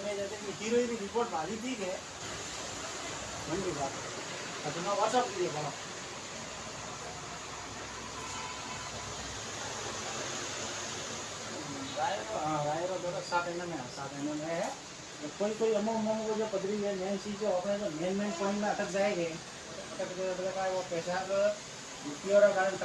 में जैसे कि हीरोइन रिपोर्ट भाली थी के मंडी बात तो मैं व्हाट्सएप कीजिए बोलो रायरो तो 7 एमएम है 7 एमएम है कोई कोई अमुक जो पदरी है मेन चीज जो अपने तो मेन पॉइंट में अटक जाएंगे अटक गए तो वो पैसा रुपये कारण